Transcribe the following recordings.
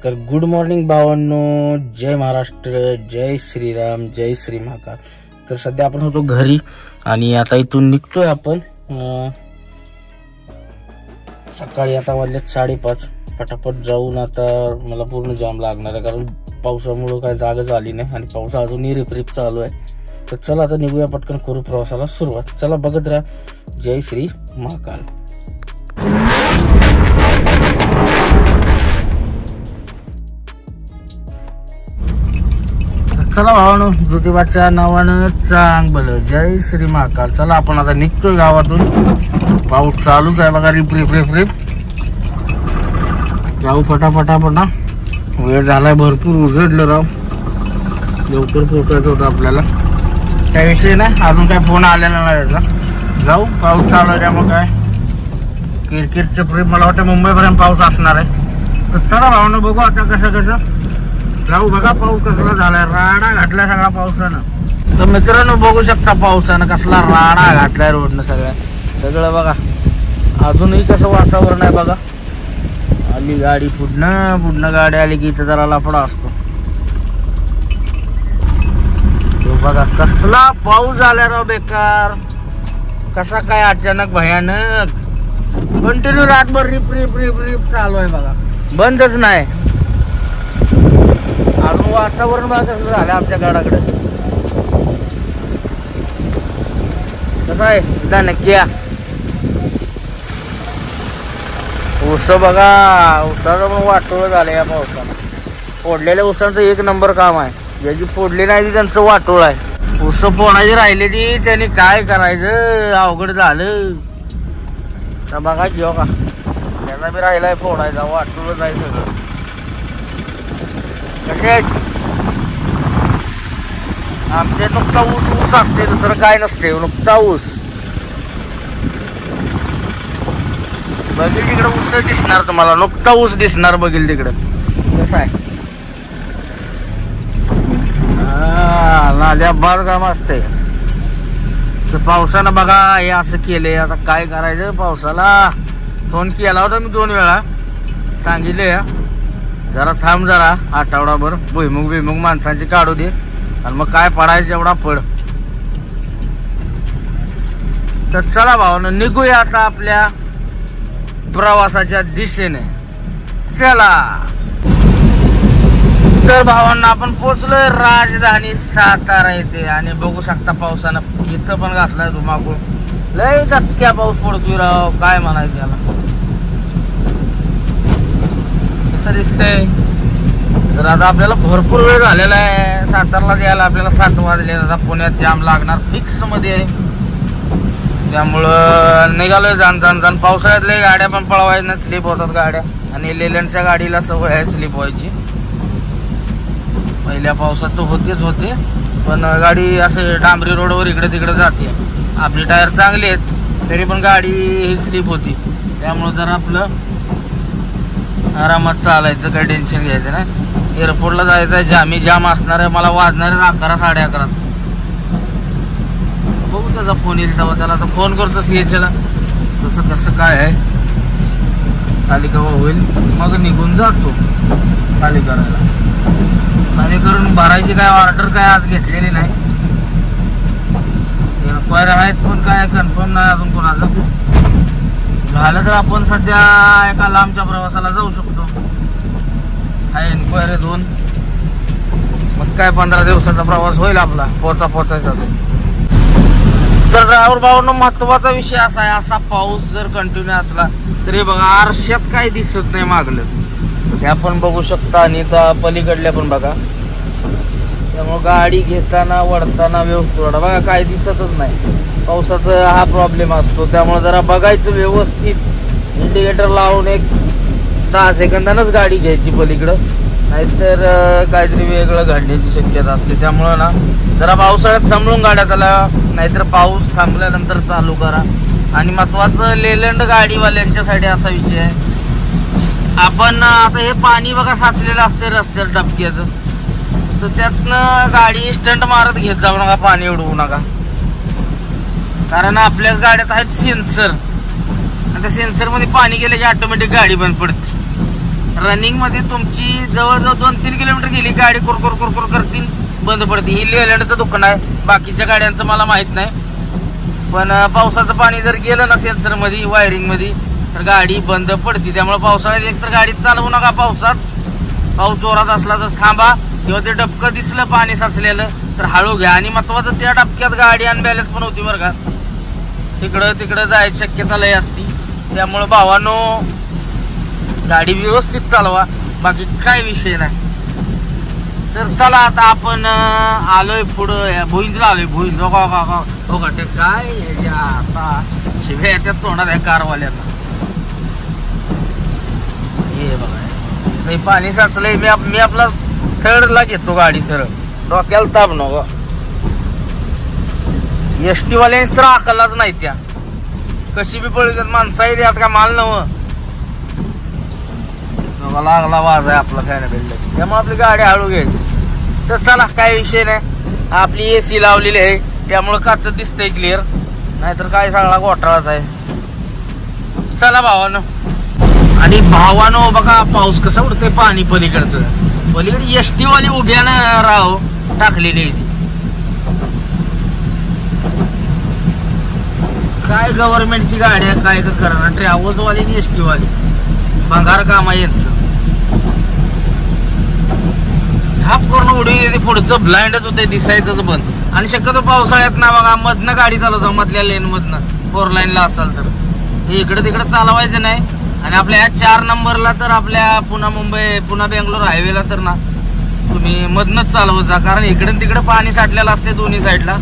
तर good morning भावांनो, जय महाराष्ट्र, जय श्रीराम, जय श्री महाकाल। तर सध्या आपण होतो घरी आणि आता इथून निघतोय आपण। सकाळी आता वाजले 5:30, पटापट जाऊन आता मला पूर्ण जाम लागणार आहे कारण पावसामुळे काय जागा झाली नाही आणि पाऊस अजूनही रिपरिप चालू आहे। तर चला आता निघूया, पटकन करू प्रवासाला सुरुवात। चला बघत राहा, जय श्री महाकाल। चला भावानो, ज्योतिबाच्या नावानं चांग भलं, जय श्री महाकाल। चला आपण आता निघतोय गावातून। पाऊस चालूच आहे बघा, रिप रिप रिप रिप। जाऊ पटापटा, वेळ झालाय भरपूर, उजडलं राव, लवकर पोहोचायचं होतं आपल्याला। काही विषय नाही, अजून काय फोन आलेला नाही याचा। जाऊ, पाऊस चालू आहे त्यामुळे काय किरकिरचं प्रेम, मला वाटतं मुंबईपर्यंत पाऊस असणार आहे। तर चला भावानो, बघू आता कसं जाऊ। बघा पाऊस कसला झालाय, राडा घातलाय सगळा पावसानं। तर मित्रांनो बघू शकता पावसानं कसला राडा घातलाय रोडनं सगळं बघा। अजूनही कसं वातावरण आहे बघा। आली गाडी, पुढनं गाडी आली की इथं जरा लफडा असतो। तो बघा कसला पाऊस झाला राव बेकार, कसा काय अचानक भयानक, कंटिन्यू रातभर रिप रिप रिप रिप चालू आहे बघा, बंदच नाही। अजून वातावरण बघा कसं झालं आमच्या गाडाकडे, कसं आहे जा नक्की। ऊस बघा, ऊसाचं पण वाटोळं झालं या पावसानं। फोडलेल्या ऊसांचं एक नंबर काम आहे, ज्याची फोडली नाही ती त्यांचं वाटोळ आहे। ऊस फोडायची राहिली ती त्यांनी काय करायचं, अवघड झालं। तर बघा घेऊ का, त्याचा बी राहिलाय फोडायचा, वाटोळच आहे सगळं। कसे आहेत आमचे, नुकता ऊस असते, दुसरं काय नसते, नुकता ऊस। बघील तिकडे ऊस दिसणार तुम्हाला, नुकता ऊस दिसणार बघील तिकडे। कसं आहे नाल्या बार काम असते। तर पावसानं बघा हे असं केले, आता काय करायचं। पावसाला फोन केला होता मी 2 वेळा, सांगितले जरा थांब, जरा आठवडाभर भुईमुग माणसांची काढू दे आणि मग काय पडायचं एवढा पड। तर चला भावांनो, निघूया आता आपल्या प्रवासाच्या दिशेने, चला। तर भावांना आपण पोहोचलोय राजधानी सातारा येथे आणि बघू शकता पावसानं इथं पण घातलाय धुमाकूळ, लय दचक्या पाऊस पडतोय राव, काय म्हणायचं याला। कसं दिसतंय, तर आता आपल्याला भरपूर वेळ झालेला आहे सातारला यायला। आपल्याला 7 वाजले, आता पुण्यात जाम लागणार फिक्स मध्ये आहे, त्यामुळं निघालोय जाण। पावसाळ्यातल्या गाड्या पण पळवायच्या, स्लिप होतात गाड्या, आणि लेलंडच्या गाडीला सवय आहे स्लिप व्हायची। पहिल्या पावसात तर होते, पण गाडी असे डांबरी रोडवर इकडे तिकडे जाते। आपली टायर चांगली आहेत तरी पण गाडी ही स्लिप होती, त्यामुळं जरा आपलं आरामात चालायचं, काही टेन्शन घ्यायचं नाही। एअरपोर्टला जायचं आहे, जाम असणार आहे, मला वाजणार आहे 11 11:30। बघू त्याचा फोन येईल तेव्हा, त्याला आता फोन करतो सीएचला, कसं काय आहे, खाली केव्हा होईल, मग निघून जातो खाली करायला। खाली करून भरायची काय ऑर्डर काय आज घेतलेली नाही, एन्क्वायरी आहेत पण काय कन्फर्म नाही अजून कोणाचं। झालं तर आपण सध्या एका लांबच्या प्रवासाला जाऊ शकतो, आहे एन्क्वायरी 2, मग काय 15 दिवसाचा प्रवास होईल आपला, पोचायचाच। तर ड्रायव्हर भावांनो, महत्वाचा विषय असा आहे, असा पाऊस जर कंटिन्यू असला तरी बघा आरशात काही दिसत नाही मागलं, हे आपण बघू शकता, आणि त्या पलीकडल्या पण बघा। त्यामुळे गाडी घेताना वळताना व्यवस्थित बघा, काय दिसतच नाही, पावसाचा हा प्रॉब्लेम असतो। त्यामुळे जरा बघायचं व्यवस्थित, इंडिकेटर लावून एक 10 सेकंदानच गाडी घ्यायची पलीकडं, नाहीतर काहीतरी वेगळं घडण्याची शक्यता असते। त्यामुळं ना जरा पावसाळ्यात सांभाळून गाड्या चालवा, नाहीतर पाऊस थांबल्यानंतर चालू करा। आणि महत्वाचं लेलंड गाडीवाल्यांच्यासाठी असा विषय आहे, आपण आता हे पाणी बघा साचलेलं असते रस्त्यात डबक्याचं, तर त्यातनं गाडी स्टंट मारत घेत जाऊ नका, पाणी उडवू नका, कारण आपल्या गाड्यात आहेत सेन्सर, आणि त्या सेन्सर मध्ये पाणी गेलं की ऑटोमॅटिक गाडी बंद पडते। रनिंग मध्ये तुमची जवळजवळ 2-3 किलोमीटर गेली गाडी कुरकुर कुरकुर करतील, बंद पडते. ही लेलँडचं दुकान आहे, बाकीच्या गाड्यांचं मला माहित नाही. पण पावसाचं पाणी जर गेलं ना सेन्सर मध्ये वायरिंग मध्ये तर गाडी बंद पडते. त्यामुळे पावसाळ्यात एकतर गाडी चालवू नका. पाऊस जोरात असला तर थांबा, किंवा ते डबकं दिसलं पाणी साचलेलं तर हळू घ्या. आणि महत्वाचं त्या डबक्यात गाडी अनबॅलन्स पण होती बरं का, तिकडं जायची शक्यता लय असती. त्यामुळे भावानो गाडी व्यवस्थित चालवा, बाकी काय विषय नाही. तर चला आता आपण आलोय पुढं भुईंजला आलोय. भुईंज हो का ते काय आता शिव्या येतात तोंडात आहे कारवाल्यांना. हे बघा पाणी साचलंय. मी आपला थर्डला घेतो गाडी सरळ, डोक्याला ताप नको. एसटी वाल्यांनी तर अकलच नाही, त्या कशी बी पळतात माणसाही द्यात का माल नव लागला वाज आहे आपला फॅन बिल्ड, त्यामुळे आपली गाडी हळू घ्यायची. तर चला काय विषय नाही, आपली एसी लावलेली आहे त्यामुळे काच दिसतंय क्लिअर, नाहीतर काय सगळा घोटाळाच आहे. चला भावानो. आणि भावानो बघा पाऊस कसा उडतंय, पाणी पलीकडे एसटी वाली उभ्यानं राव टाकलेली आहे ती. काय गव्हर्नमेंटची गाडी आहे काय का करणार, ट्रॅव्हल्स वाली आणि एसटी वाली भंगार काम आहे यांचं. झाप करून उडी येते, पुढचं ब्लाइंडच होते, दिसायचंच बंद. आणि शक्यतो पावसाळ्यात ना बघा मधनं गाडी चालवतो, मधल्या लेन मधनं 4 लाईनला असाल तर इकडे तिकडे चालवायचं नाही. आणि आपल्या ह्या 4 नंबरला तर आपल्या पुणा बेंगलोर हायवेला तर ना तुम्ही मधनच चालवत जा, कारण इकडे तिकडे पाणी साठलेलं असते दोन्ही साईडला.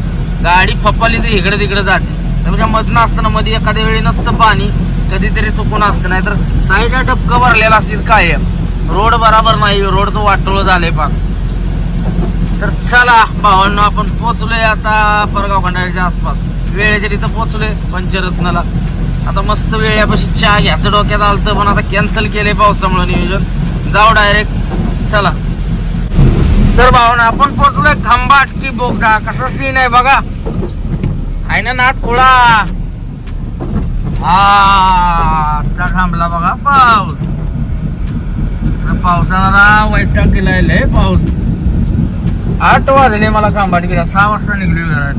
गाडी फपाली तर इकडे तिकडे जाते, त्यामुळे मधनं असताना मध्ये एखाद्या वेळी नसतं पाणी, कधीतरी चुकून असतं. नाही तर साईडला डबकं भरलेला असतील कायम, रोड बराबर नाही, रोडचं वाटोळ झालंय पाक. तर चला भावांनो आपण पोहोचलोय आता परगाव खंडाळ्याच्या आसपास, वेळेच्या तिथं पोहोचलोय पंचरत्नाला. आता मस्त वेळेपाशी चहा घ्यायचं डोक्यात आलतं, पण आता कॅन्सल केलंय पावसामुळे नियोजन, जाऊ डायरेक्ट. चला तर भावांनो आपण पोहोचलोय खंबाट की बोगदा. कसा सीन आहे बघा, आहे ना नाथ खोळा. हा थांबला बघा पाऊस, पावसाला वैताग दिलाय लय पाऊस. 8 वाजले मला खंबाट गेला, 6 वाजता निघली घरात.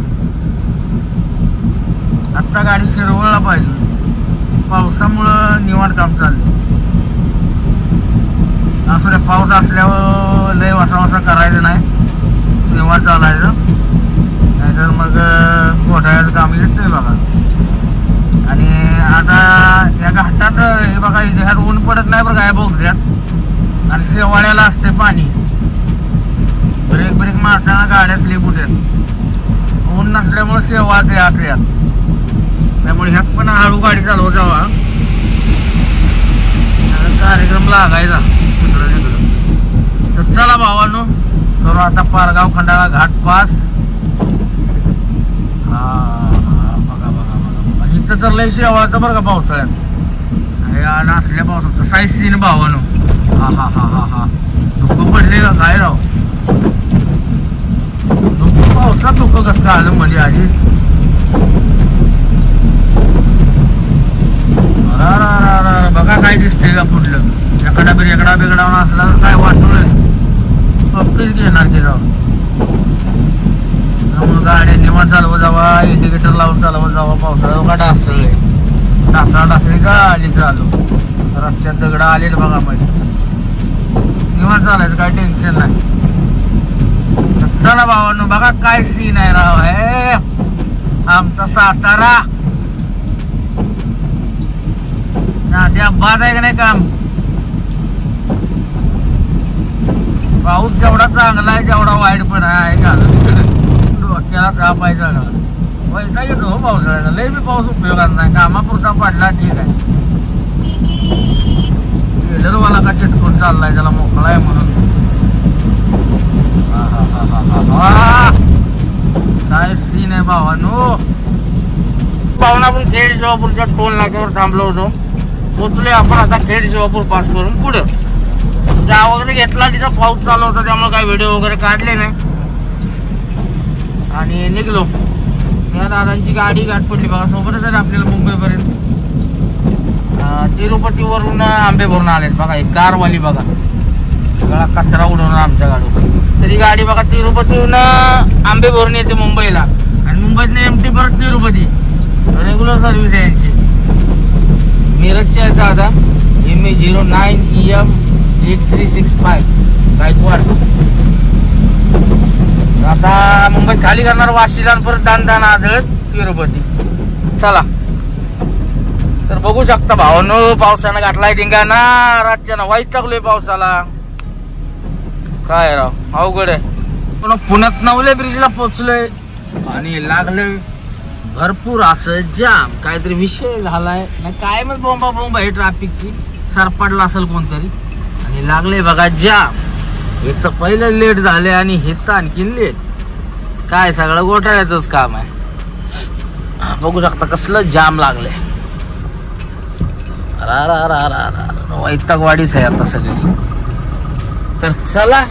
आता गाडी शिरवळला पाहिजे, पावसामुळं निवांत काम चाललंय. असं रे पाऊस असल्यावर लय वसा करायचं नाही, निवांत चालायचं, नाहीतर मग घोटाळ्याचं काम येत नाही बघा. आणि आता या घाटात हे बघा ह्यात ऊन पडत नाही बरं काय बोगद्यात, आणि शेवाळ्याला असते पाणी. ब्रेक मारताना गाड्या स्लिप होत्यात, ऊन नसल्यामुळे शेवाळते आत यात, त्यामुळे ह्यात पण हळू गाडी चालवत जावा, कार्यक्रम लागायचा तिकडं तिकडं. तर चला भावांनो करू आता पारगाव खंडाळा घाट पास. इथं तर लय शेवाळतं बरं का पावसाळ्यात, असल्या पावसात कसाही सीन भावानो. हा धुकं पडले का काय राव, पावसात धुकं कसं आलं म्हणजे आधीच. बघा काय दिसतंय का पुढलं, एकडा बिगडावून असला तर काय वाटूनच पप्पीच घेणार की जाऊ. त्यामुळे गाड्या निवांत चालवत जावा, इंडिकेटर लावून चालवत जावा. पावसाळा बघा डासळले, डासळी गाडी चालू, रस्त्यात दगड आले बघा मध्ये, निवांत चालायचं काय टेन्शन नाही. चला भावांनो बघा काय सीन आहे राव, हे आमचा सातारा नाद्या बाद आहे का नाही काम. पाऊस जेवढा चांगला आहे जेवढा वाईट पण आहे का, डोक्याला ताप आहे सगळा. पैसा येतो हो पावसाळ्याचा, लय बी पाऊस उपयोगात नाही, कामापुरता पडला ठीक आहे. टेलरवाला का चिटकून चाललाय, त्याला मोकळा आहे म्हणून. काय सीन आहे भावानो. पाहुणा आपण खेड शिवापूरच्या टोल नाक्यावर थांबलो होतो, पोचलोय आपण आता खेड शिवापूर पास करून पुढं. चहा वगैरे घेतला, तिथं पाऊस चालू होता त्यामुळे काही व्हिडिओ वगैरे काढले नाही, आणि निघलो. या दादांची गाडी गाठ पडली बघा, सोबतच आहे आपल्याला मुंबईपर्यंत. तिरुपतीवरून आंबे भरून आलेत बघा. एक कारवाली बघा, सगळा कचरा उडवणार आमच्या गाडीवर. तरी गाडी बघा तिरुपतीहून आंबे भरून येते मुंबईला, आणि मुंबईतनं एमटी परत तिरुपती. रेग्युलर सर्व्हिस आहे यांची. मिरजची आहे दादा, MA09EM 8365 गायकवाड. आता मुंबईत खाली करणार वाशीला, परत दान आदळत तिरुपती. चला तर बघू शकता भावानो, पावसानं घातलाय धिंगाणा. राज्यानं वाईट टाकलोय पावसाला. काय राव अवघड आहे. पुण्यात नवले ब्रिजला पोहोचलोय आणि लागले भरपूर असं जाम. काहीतरी विषय झालाय ना काय, मग बोंबा आहे ट्रॅफिकची. सरपडला असेल कोणतरी आणि लागले बघा जाम. एक तर पहिलं लेट झाले आणि हे तर आणखीन लेट. काय सगळं घोटाळ्याचंच काम आहे. बघू शकता कसलं जाम लागले. वैतागवाडीच आहे आता सगळी. तर चला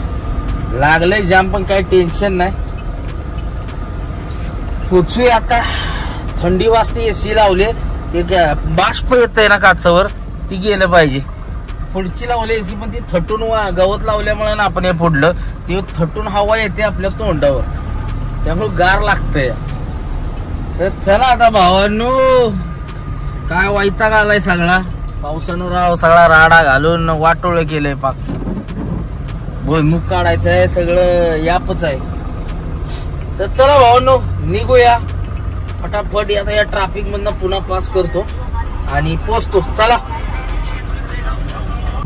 लागले जाम, पण काही टेन्शन नाही. पोचूया आता. थंडी वाजते, एसी लावले. ते बाष्प येत आहे ना काचावर, ती गेलं पाहिजे. पुढची लावली एसी, पण ती थटून गवत लावल्यामुळे ना आपण हे फोडलं, ते थटून हवा येते आपल्या तोंडावर, त्यामुळे गार लागतंय. तर चला आता भावांनो, काय वैताग आलाय सगळा पावसानं राव. सगळा राडा घालून वाटोळ केलंय पाक. भुईमुग काढायचंय, सगळं यापच आहे. तर चला भावांनो निघूया फटाफट. आता या ट्रॅफिक मधनं पुन्हा पास करतो आणि पोचतो. चला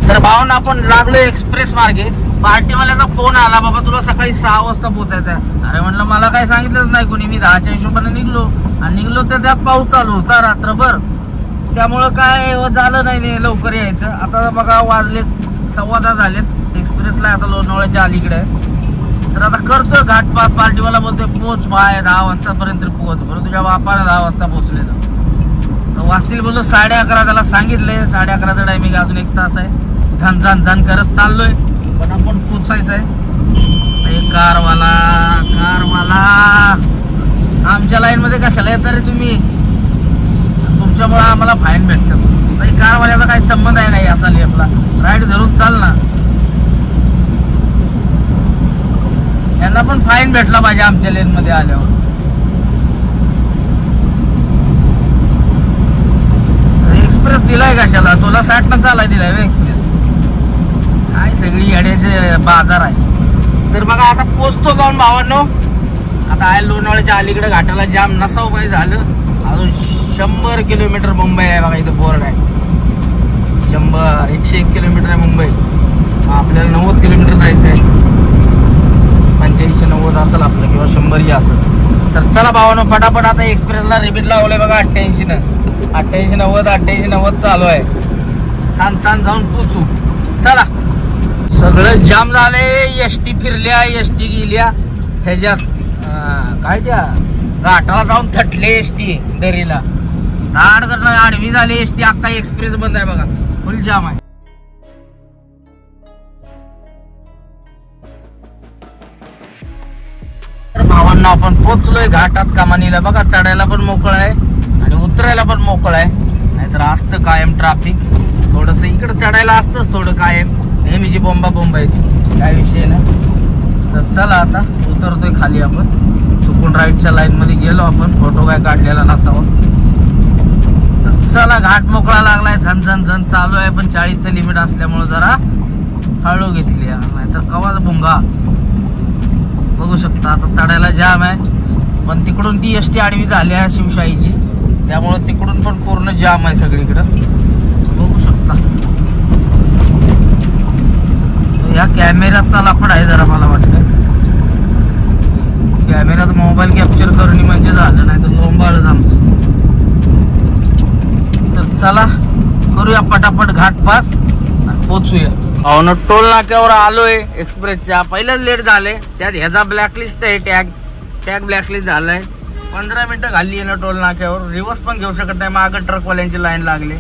तर भावांनो आपण लागलो एक्सप्रेस मार्गे. पार्टीवाल्याचा फोन आला, बाबा तुला सकाळी 6 वाजता पोहोचायचं. अरे म्हटलं मला काही सांगितलंच नाही कोणी. मी 10च्या हिशोबाने निघलो, आणि निघलो तर त्यात पाऊस चालू होता रात्रभर. त्यामुळं काय झालं नाही लवकर यायचं. आता बघा वाजलेत 10:15 झालेत. एक्सप्रेसला आता लोणावळ्याच्या अलीकडे आहे. तर आता करतोय घाट पास. पार्टीवाला बोलतोय पोच बाय 10 वाजतापर्यंत पोहोच. बरं तुझ्या बापाने 10 वाजता पोहोचलेलं. वाजतील बोललो 11:30. त्याला सांगितले 11:30चा टायमिंग, अजून 1 तास आहे. झन झन झन करत चाललोय, पण आपण पोचायचं आहे. कारवाला आमच्या लाईन मध्ये कशाला येत रे तुम्ही? तुमच्यामुळे आम्हाला फाईन भेटतं. कारवाल्याचा काही संबंध आहे नाही आता लेपला. राईट धरून चाल ना. यांना पण फाईन भेटला पाहिजे आमच्या लेन मध्ये आल्यावर. एक्सप्रेस दिलाय कशाला? तुला 60 न चालाय दिलाय एक्सप्रेस. काय सगळी येड्याचे बाजार आहे. तर बघा आता पोचतो जाऊन भावांनो. आता आहे लोणावळ्याच्या अलीकडे घाटाला जाम नसाव पाहिजे झालं. अजून 100 किलोमीटर मुंबई आहे बघा. इथं बोर्ड आहे 101 किलोमीटर आहे मुंबई. आपल्याला 90 किलोमीटर जायचं आहे. 85-90 असेल आपलं, किंवा 100 असेल. तर चला भावांनो फटाफट आता एक्सप्रेसला रिपीट लावलंय बघा. 88-90 चालू आहे. सांग जाऊन पोचू. चला सगळं जाम झाले. एसटी फिरल्या, एसटी गेल्या ह्याच्यात काय त्या घाटाला जाऊन थटले. एसटी दरीला धाड करणं आडवी झाली एसटी. अख्खा एक्सप्रेस बंद आहे बघा, फुल जाम आहे. तर भावांना आपण पोचलोय घाटात कमानीला बघा. चढायला पण मोकळं आहे आणि उतरायला पण मोकळं आहे. नाहीतर असतं कायम ट्रॅफिक. थोडस इकडं चढायला असतंच थोडं कायम. नेहमीची बोंबा आहे ती, काय विषय नाही. तर चला आता उतरतोय खाली. आपण चुकून राईटच्या लाईन मध्ये गेलो आपण. फोटो काय काढलेला नसावा. तर चला घाट मोकळा लागलाय. झन चालू आहे, पण 40चं लिमिट असल्यामुळे जरा हळू घेतली. नाहीतर कवाच भुंगा. बघू शकता आता चढायला जाम आहे, पण तिकडून ती एसटी आडवी झाली आहे शिवशाहीची. त्यामुळे तिकडून पण पूर्ण जाम आहे सगळीकडं. बघू शकता या कॅमेऱ्याचा लफड आहे जरा. मला वाटतं कॅमेऱ्यात मोबाईल कॅप्चर करणे म्हणजे झालं, नाही तर लोंबाळच आमचं. तर चला करूया पटापट घाट पास आणि पोचूया. अहो टोल नाक्यावर आलोय एक्सप्रेसच्या. पहिल्याच लेट झाले. त्यात ह्याचा ब्लॅकलिस्ट आहे. टॅग ब्लॅकलिस्ट झालाय. 15 मिनिटं घालली आहे ना टोल नाक्यावर. रिवर्स पण घेऊ शकत नाही. मागं ट्रकवाल्यांची लाईन लागली.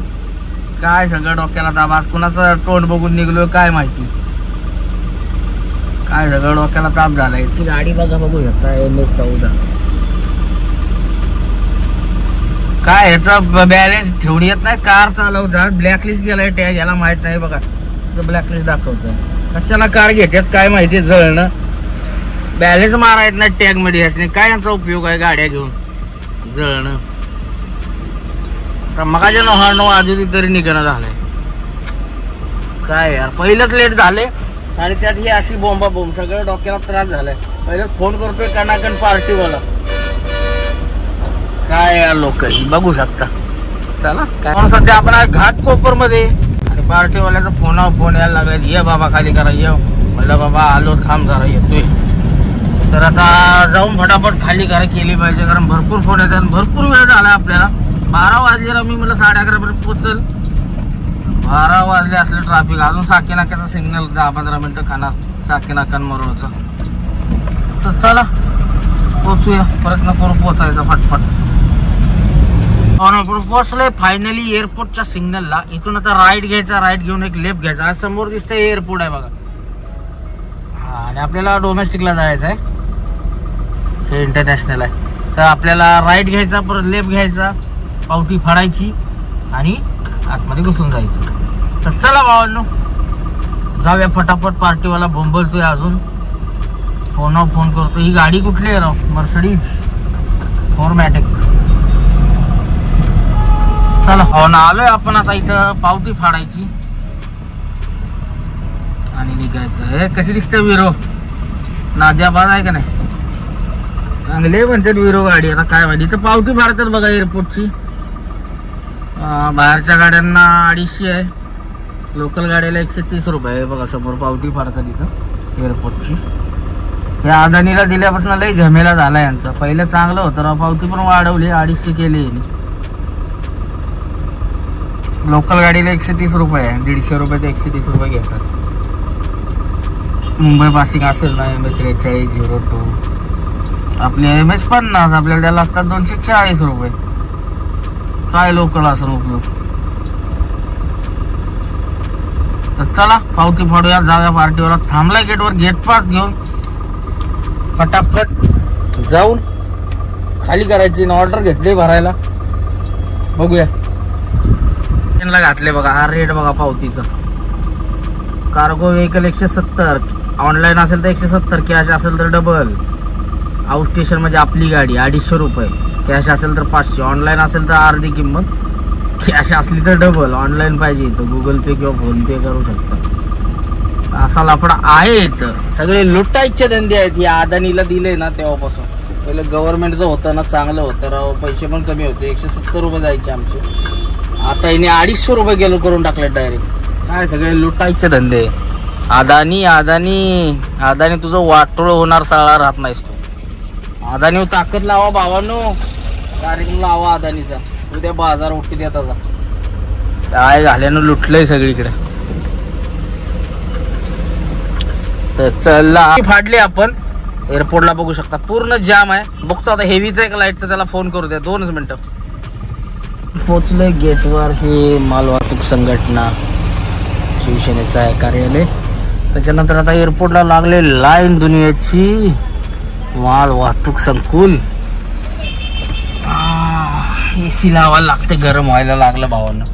काय सगळं डोक्याला दाब. आज कुणाचं तोंड बघून निघलोय काय माहिती. काय सगळं डोक्याला ताप झाला. याची गाडी बघा, बघू शकता MH14. काय ह्याचा बॅलन्स ठेवून येत नाही, कार चालवतात ब्लॅकलिस्ट गेलाय टॅग, याला माहित नाही बघा ब्लॅकलिस्ट दाखवतं. कशाला कार घेतात काय माहिती, जळणं बॅलन्स मारायत नाही टॅग मध्ये असणे, काय यांचा उपयोग आहे गाड्या घेऊन जळणं. तर मगाच्या 9 वाजून तरी निघणं झालंय काय यार, पहिलंच लेट झाले आणि त्यात ही अशी बोंबा बोंब, सगळं डोक्याला त्रास झालाय. पहिलेच फोन करतोय कणाकण पार्टीवाला, काय यार लोक बघू शकता. चला काय सध्या आपण घाटकोपर मध्ये आणि पार्टीवाल्याचा फोन यायला लागला, ये बाबा खाली करा ये. म्हणलं बाबा आलो थांब जरा येतोय. तर आता जाऊन फटाफट खाली करा केली पाहिजे, कारण भरपूर फोन येतात, भरपूर वेळ झाला आपल्याला. 12 वाजले, मी म्हटलं 11:30 पर्यंत पोहोचल. 12 वाजले असले ट्रॅफिक, अजून साकेनाक्याचा सिग्नल 10-15 मिनिटं खाणार साकेनाक्यांमरोचा. तर चला पोचूया, प्रयत्न करू पोचायचा फटफट. पोहोचलोय फायनली एअरपोर्टच्या सिग्नलला. इथून आता राईट घ्यायचा, राईट घेऊन एक लेफ्ट घ्यायचा. आज समोर दिसतंय एअरपोर्ट आहे बघा, आणि आपल्याला डोमेस्टिकला जायचं आहे, हे इंटरनॅशनल आहे. तर आपल्याला राईट घ्यायचा, परत लेफ्ट घ्यायचा, पावती फाडायची आणि आतमध्ये घुसून जायचं. तर चला भावांनो जाऊया फटाफट. पार्टीवाला बोंबलतोय अजून, फोनवर फोन करतो. ही गाडी कुठली आहे राव, मर्सिडीज 4MATIC. चला हो ना, आलोय आपण आता. इथं पावती फाडायची आणि निघायचं. हे कशी दिसते विरो, नाद्याबाद आहे का नाही, चांगले म्हणतात विरो गाडी. आता काय माहिती, इथं पावती फाडतात बघा एअरपोर्टची. बाहेरच्या गाड्यांना 250 आहे, लोकल गाड्याला 130 रुपये आहे बघा. समोर पावती फाडतात इथं एअरपोर्टची. या अदानीला दिल्यापासून लई झमेला झाला यांचा. पहिलं चांगलं होतं राव, पावती पण वाढवली, 250 केली. लोकल गाडीला 130 रुपये आहे, 150 रुपये ते 130 रुपये घेतात. मुंबई पासिंग असेल ना MS4302, आपले MS50, आपल्याला त्याला लागतात 240 रुपये. काय लोकल असेल उपयोग. तर चला पावती फाडूया, जाऊया पार्टीवर. थांबला गेटवर, गेट पास घेऊन फटाफट जाऊन खाली करायची. ऑर्डर घेतली भरायला, बघूया. ला घातले बघा, हा रेट बघा पावतीचा. कार्गो व्हेकल 170, ऑनलाईन असेल तर 170, कॅश असेल तर डबल. आउट स्टेशन म्हणजे आपली गाडी 250 रुपये, कॅश असेल तर 500, ऑनलाईन असेल तर अर्धी किंमत, कॅश असली तर डबल. ऑनलाईन पाहिजे तर गुगल पे किंवा फोन पे करू शकता. असा लफडा आहे इथं, सगळे लुटायचे धंदे आहेत. या अदानीला दिले ना तेव्हापासून. पहिलं गव्हर्नमेंटचं होतं ना, चांगलं होतं राव, पैसे पण कमी होते, 170 रुपये जायचे आमचे. आता याने 250 रुपये गेलो करून टाकले डायरेक्ट. काय सगळे लुटायचे धंदे. अदानी अदानी अदानी तुझं वाटोळ होणार, सगळा राहत नाहीस तू. अदानी ताकद लावा भावांनो, कार्यक्रम लावा अदानीचा. उद्या बाजार उठती देताचा. काय झाल्यानं लुटलंय सगळीकडे. तर चला फाडले आपण. एअरपोर्टला बघू शकता पूर्ण जाम आहे. बघतो आता हेवीचा एक लाईटचा, त्याला फोन करू द्या 2 मिनिटं. पोचले गेटवर. हे मालवाहतूक संघटना शिवसेनेचं आहे कार्यालय. त्याच्यानंतर आता एअरपोर्टला लागले लाईन दुनियाची. मालवाहतूक संकुल. AC लावायला लागते, गरम व्हायला लागलं भावांना.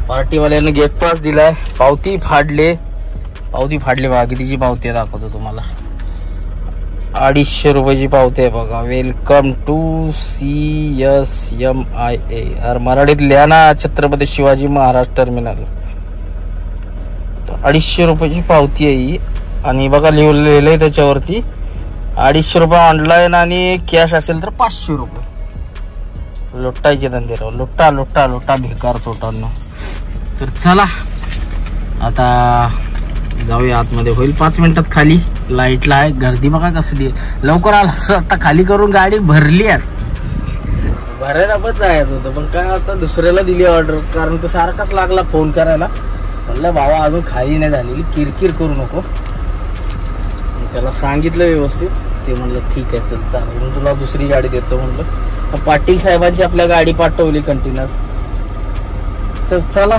पार्टीवाल्यानं गेट पास दिलाय, पावती फाडले. पावती फाडली बघा, कितीची पावती आहे दाखवतो तुम्हाला. 250 रुपयाची पावती आहे बघा. Welcome to CSMIA. मराठीत लिहा ना, छत्रपती शिवाजी महाराज टर्मिनल. 250 रुपयाची पावती आहे ही. आणि बघा लिहिलेलं आहे त्याच्यावरती 250 रुपये ऑनलाईन आणि कॅश असेल तर 500 रुपये. लुटायचे धंदे राव, लुटा लुटा लुटा बेकार चोटांना. तर चला आता जाऊया आतमध्ये. होईल 5 मिनिटात खाली. लाईटला आहे, गर्दी बघा कसली. लवकर आला आता खाली करून गाडी भरली असती. भरायला पण जायचं होतं, पण काय आता दुसऱ्याला दिली ऑर्डर, कारण तो सारखाच लागला फोन करायला. म्हणलं भावा अजून खाली नाही झालेली, किरकिर करू नको. त्याला सांगितलं व्यवस्थित, ते म्हणलं ठीक आहे चल चालेल, मी तुला दुसरी गाडी देतो म्हणलं. पाटील साहेबांची आपल्या गाडी पाठवली कंटेनर. तर चला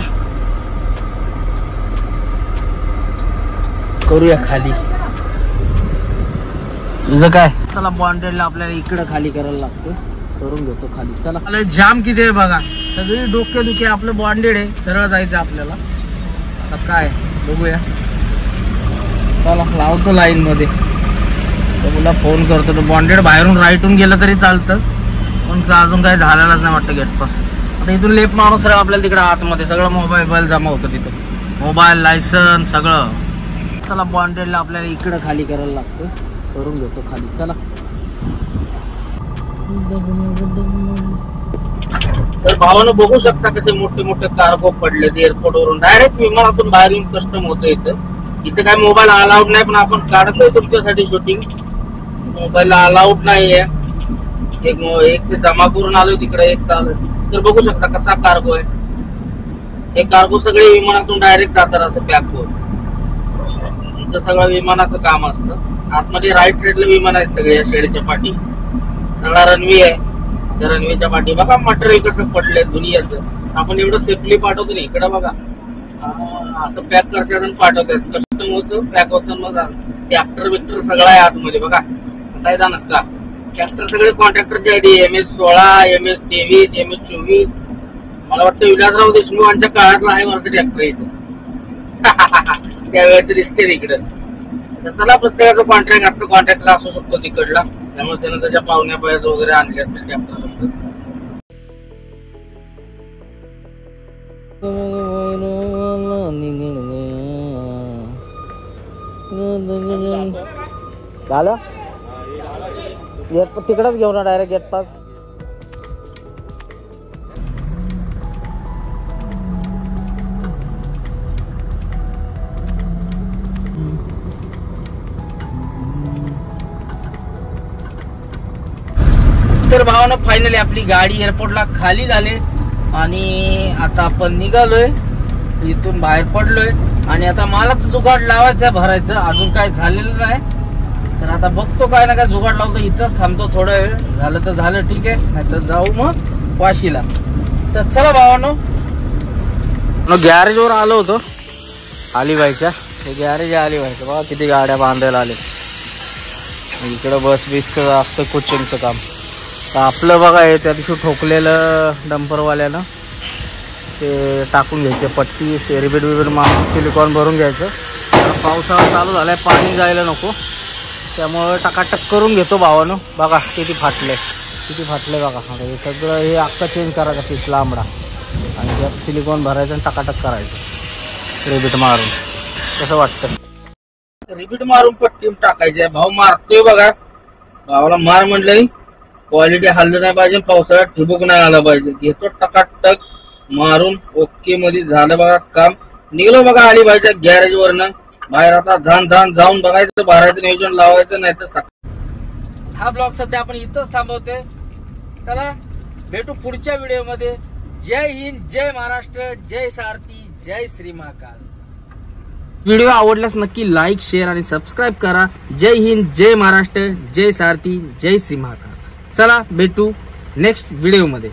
करूया खाली. तुझं काय? चला बॉन्डेडला आपल्याला इकडं खाली करायला लागतं. करून घेतो खाली. चला जाम किती आहे बघा, सगळी डोके दुखे आपलं बॉन्डेड आहे, सरळ जायचं आपल्याला. आता काय बघूया. चला लावतो लाईन मध्ये, मुला फोन करतो. तो बॉन्डेड बाहेरून राईटून गेलं तरी चालतं, पण अजून काही झालेलाच नाही वाटतं गेट पास. आता इथून लेप मारून सगळं आपल्याला तिकडे आतमध्ये सगळं मोबाईल जमा होतं तिथं, मोबाईल लायसन सगळं. चला बॉन्डेडला आपल्याला इकडं खाली करायला लागतं, करून घेतो खाली. चला तर भावानं बघू शकता कसे मोठे मोठे कार्गो पडले एअरपोर्ट वरून. डायरेक्ट विमानातून बाहेर येऊन कस्टम होतं. इथं काय मोबाईल अलाउड नाही, पण आपण काढतोय तुमच्यासाठी शूटिंग. मोबाईल अलाउड नाहीये. एक ते जमा करून आलोय तिकडे, एक चालू. तर बघू शकता कसा कार्गो आहे. हे कार्गो सगळे विमानातून डायरेक्ट जातात असं पॅक होऊन. इथं सगळं विमानाचं काम असतं. आतमध्ये राईट साईडला विमान आहेत सगळे, या शेडच्या पाठी सगळा रनवे आहे. त्या रनवेच्या पाठी बघा मटेरियल कसं पडलंय दुनियाचं. आपण एवढं सेफली पाठवतो ना, इकडं बघा असं पॅक करतात आणि पाठवतात. कस्टम होतं, पॅक होतं. मग ट्रॅक्टर बिक्टर सगळं आहे आतमध्ये बघा. असं आहे जाणत का, ट्रॅक्टर सगळे कॉन्ट्रॅक्टरचे आयडी MS-16, MS-23, MS-24. मला वाटतं विलासराव देशमुख यांच्या काळातला आहे वरती ट्रॅक्टर इथं. त्यावेळेचं दिसते इकडं. तर चला प्रत्येकाचं कॉन्ट्रॅक्ट असतं, कॉन्ट्रॅक्टला असू शकतो तिकडला. त्यामुळे त्यानं त्याच्या पाहुण्या पायाचं वगैरे आणले असतील ट्रॅक्टर. झालं तिकडच घेऊ ना डायरेक्ट गेट पास. तर भावानं फायनली आपली गाडी एअरपोर्टला खाली झाली आणि आता आपण निघालोय, इथून बाहेर पडलोय. आणि आता मलाच जुगाड लावायचं भरायचं, अजून काय झालेलं नाही. तर आता बघतो काय ना काय जुगाड लावतो. इथंच थांबतो थोडा वेळ, झालं तर झालं ठीक आहे, नाही तर जाऊ मग वाशीला. तर चला भावानो, गॅरेजवर आलो होतो अलिबाईच्या. हे गॅरेज आहे अलिबाईचं. बघा किती गाड्या बांधायला आले. इकडं बस बिसचं असतं कोचिंगचं काम. तर आपलं बघा हे त्या दिवशी ठोकलेलं डंपरवाल्यानं ते टाकून घ्यायचे पट्टी, रिबीट मारून सिलिकॉन भरून घ्यायचं. पावसाळा चालू झालाय, पाणी जायला नको, त्यामुळे टाकाटक करून घेतो भावानं. बघा किती फाटले बघा. हे सगळं हे अख्खा चेंज करायचा पीस लांबडा, आणि त्यात सिलिकॉन भरायचं आणि टाकाटक करायचं रिबीट मारून. कसं वाटतं? रिबीट मारून पट्टी टाकायची आहे. भाऊ मारतोय बघा. भावाला मार म्हटलं, क्वालिटी हल्लं नाही पाहिजे, पावसाळ्यात ठिबक नाही आला पाहिजे. घेतो टकाटक मारून. ओके मध्ये झालं बघा काम. निघलो बघा अलिबाईच्या गॅरेज वरनं बाहेर. आता जाऊन बघायचं, भरायचं नियोजन लावायचं, नाही तर. हा ब्लॉग सध्या आपण इथंच थांबवतोय. चला भेटू पुढच्या व्हिडिओ मध्ये. जय हिंद, जय महाराष्ट्र, जय सारथी, जय श्री महाकाल. व्हिडिओ आवडल्यास नक्की लाईक, शेअर आणि सबस्क्राईब करा. जय हिंद, जय महाराष्ट्र, जय सारथी, जय श्री महाकाल. चला भेटू नेक्स्ट व्हिडिओ मध्ये.